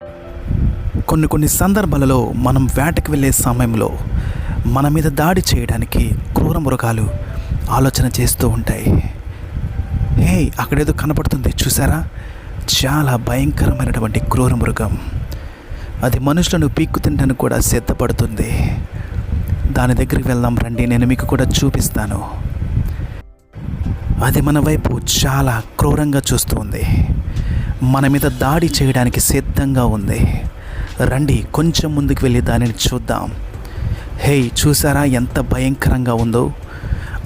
కొన్ని సందర్భాలలో మనం వేటకు వెళ్ళే సమయంలో మన మీద దాడి చేయడానికి క్రూర మృగాలు ఆలోచన చేస్తూ ఉంటాయి. అక్కడేదో కనపడుతుంది చూసారా, చాలా భయంకరమైనటువంటి క్రూర మృగం. అది మనుషులను పీక్కు తినడానికి కూడా సిద్ధపడుతుంది. దాని దగ్గరికి వెళ్దాం రండి, నేను మీకు కూడా చూపిస్తాను. అది మన వైపు చాలా క్రూరంగా చూస్తూ ఉంది. మన మీద దాడి చేయడానికి సిద్ధంగా ఉంది. రండి కొంచెం ముందుకు వెళ్ళి దానిని చూద్దాం. చూసారా ఎంత భయంకరంగా ఉందో.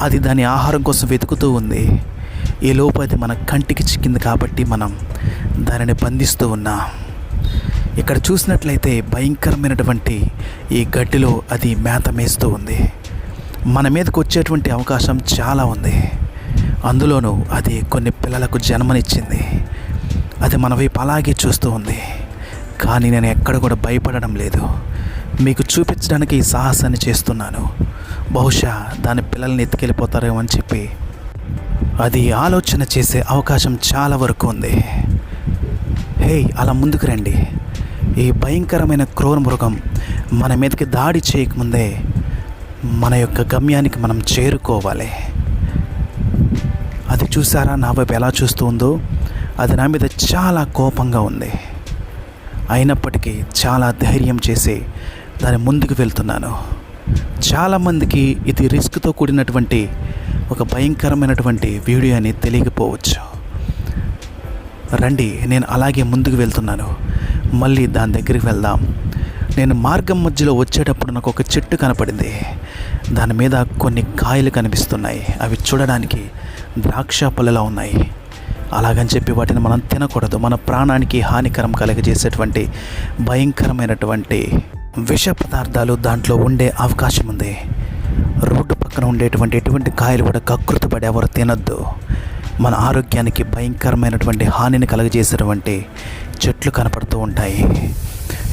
అది దాని ఆహారం కోసం వెతుకుతూ ఉంది. ఈ లోపు అది మన కంటికి చిక్కింది కాబట్టి మనం దానిని బంధిస్తూ ఉన్నాం. ఇక్కడ చూసినట్లయితే భయంకరమైనటువంటి ఈ గడ్డిలో అది మేత మేస్తూ ఉంది. మన మీదకు వచ్చేటువంటి అవకాశం చాలా ఉంది. అందులోనూ అది కొన్ని పిల్లలకు జన్మనిచ్చింది. అది మన వైపు అలాగే చూస్తూ ఉంది. కానీ నేను ఎక్కడ కూడా భయపడడం లేదు. మీకు చూపించడానికి ఈ సాహసాన్ని చేస్తున్నాను. బహుశా దాని పిల్లల్ని ఎత్తుకెళ్ళిపోతారేమో అని చెప్పి అది ఆలోచన చేసే అవకాశం చాలా వరకు ఉంది. అలా ముందుకు రండి. ఈ భయంకరమైన క్రూర మృగం మన మీదకి దాడి చేయకముందే మన యొక్క గమ్యానికి మనం చేరుకోవాలి. అది చూసారా నా వైపు ఎలా చూస్తూ ఉందో. అది నా మీద చాలా కోపంగా ఉంది. అయినప్పటికీ చాలా ధైర్యం చేసి దాని ముందుకు వెళ్తున్నాను. చాలామందికి ఇది రిస్క్తో కూడినటువంటి ఒక భయంకరమైనటువంటి వీడియో అని తెలియకపోవచ్చు. రండి, నేను అలాగే ముందుకు వెళ్తున్నాను. మళ్ళీ దాని దగ్గరికి వెళ్దాం. నేను మార్గం మధ్యలో వచ్చేటప్పుడు నాకు ఒక చెట్టు కనపడింది. దాని మీద కొన్ని కాయలు కనిపిస్తున్నాయి. అవి చూడడానికి ద్రాక్ష పళ్ళలా ఉన్నాయి. అలాగని చెప్పి వాటిని మనం తినకూడదు. మన ప్రాణానికి హానికరం కలగజేసేటువంటి భయంకరమైనటువంటి విష పదార్థాలు దాంట్లో ఉండే అవకాశం ఉంది. రోడ్డు పక్కన ఉండేటువంటి ఎటువంటి కాయలు కూడా కకృతపడి ఎవరు తినద్దు. మన ఆరోగ్యానికి భయంకరమైనటువంటి హానిని కలగజేసేటువంటి చెట్లు కనపడుతూ ఉంటాయి.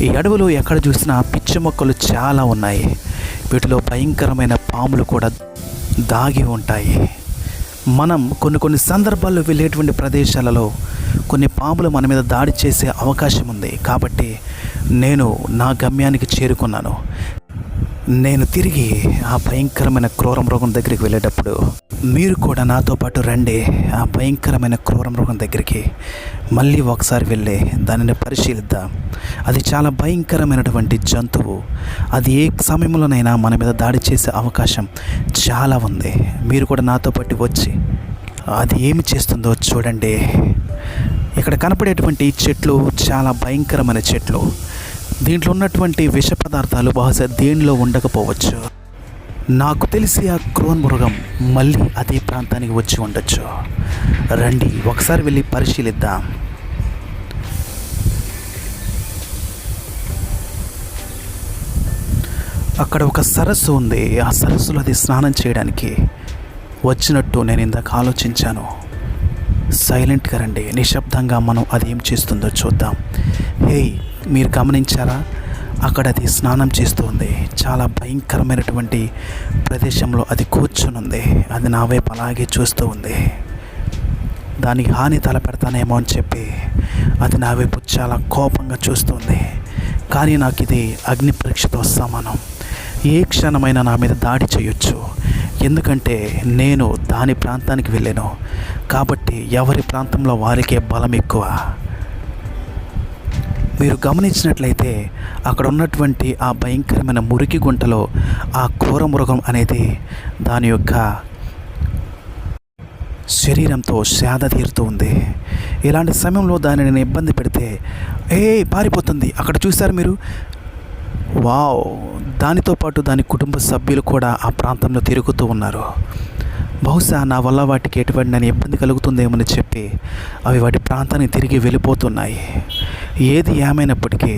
ఈ అడవిలో ఎక్కడ చూసినా పిచ్చి మొక్కలు చాలా ఉన్నాయి. వీటిలో భయంకరమైన పాములు కూడా దాగి ఉంటాయి. మనం కొన్ని సందర్భాల్లో వెళ్ళేటువంటి ప్రదేశాలలో కొన్ని పాములు మన మీద దాడి చేసే అవకాశం ఉంది. కాబట్టి నేను నా గమ్యానికి చేరుకున్నాను. నేను తిరిగి ఆ భయంకరమైన క్రూర మృగం దగ్గరికి వెళ్ళేటప్పుడు మీరు కూడా నాతో పాటు రండి. ఆ భయంకరమైన క్రూర మృగం దగ్గరికి మళ్ళీ ఒకసారి వెళ్ళి దానిని పరిశీలిద్దాం. అది చాలా భయంకరమైనటువంటి జంతువు. అది ఏ సమయంలోనైనా మన మీద దాడి చేసే అవకాశం చాలా ఉంది. మీరు కూడా నాతో పాటు వచ్చి అది ఏమి చేస్తుందో చూడండి. ఇక్కడ కనపడేటువంటి చెట్లు చాలా భయంకరమైన చెట్లు. దీంట్లో ఉన్నటువంటి విష పదార్థాలు బహుశా దేనిలో ఉండకపోవచ్చు. నాకు తెలిసి ఆ క్రూర మృగం మళ్ళీ అదే ప్రాంతానికి వచ్చి ఉండొచ్చు. రండి ఒకసారి వెళ్ళి పరిశీలిద్దాం. అక్కడ ఒక సరస్సు ఉంది. ఆ సరస్సులో అది స్నానం చేయడానికి వచ్చినట్టు నేను ఇందాక ఆలోచించాను. సైలెంట్గా రండి, నిశ్శబ్దంగా మనం అది ఏం చేస్తుందో చూద్దాం. మీరు గమనించారా, అక్కడ అది స్నానం చేస్తుంది. చాలా భయంకరమైనటువంటి ప్రదేశంలో అది కూర్చుని ఉంది. అది నా వైపు అలాగే చూస్తూ ఉంది. దానికి హాని తలపెడతానేమో అని చెప్పి అది నా వైపు చాలా కోపంగా చూస్తుంది. కానీ నాకు ఇది అగ్ని పరీక్షతో సమానం. ఏ క్షణమైనా నా మీద దాడి చేయొచ్చు. ఎందుకంటే నేను దాని ప్రాంతానికి వెళ్ళాను కాబట్టి ఎవరి ప్రాంతంలో వారికే బలం ఎక్కువ. మీరు గమనించినట్లయితే అక్కడ ఉన్నటువంటి ఆ భయంకరమైన మురికి గుంటలో ఆ క్రూర మృగం అనేది దాని యొక్క శరీరంతో సేద తీరుతూ ఉంది. ఇలాంటి సమయంలో దానిని నేను ఇబ్బంది పెడితే పారిపోతుంది. అక్కడ చూశారు మీరు, వావ్! దానితో పాటు దాని కుటుంబ సభ్యులు కూడా ఆ ప్రాంతంలో తిరుగుతూ ఉన్నారు. బహుశా నా వల్ల వాటికి ఎటువంటి నేను ఇబ్బంది కలుగుతుందేమని చెప్పి అవి వాటి ప్రాంతానికి తిరిగి వెళ్ళిపోతున్నాయి. ఏది ఏమైనప్పటికీ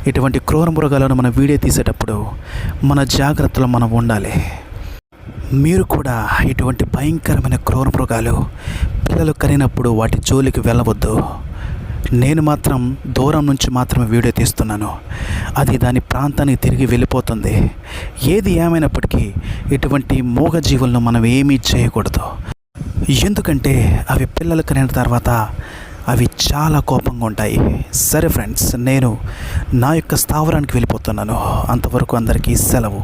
ఇటువంటి క్రూర మృగాలను మనం వీడియో తీసేటప్పుడు మన జాగ్రత్తలో మనం ఉండాలి. మీరు కూడా ఇటువంటి భయంకరమైన క్రూర మృగాలు పిల్లలు కనినప్పుడు వాటి జోలికి వెళ్ళవద్దు. నేను మాత్రం దూరం నుంచి మాత్రమే వీడియో తీస్తున్నాను. అది దాని ప్రాంతానికి తిరిగి వెళ్ళిపోతుంది. ఏది ఏమైనప్పటికీ ఇటువంటి మూగజీవులను మనం ఏమీ చేయకూడదు. ఎందుకంటే అవి పిల్లలు కనిన తర్వాత అవి చాలా కోపంగా ఉంటాయి. సరే ఫ్రెండ్స్, నేను నా యొక్క స్థావరానికి వెళ్ళిపోతున్నాను. అంతవరకు అందరికీ సెలవు.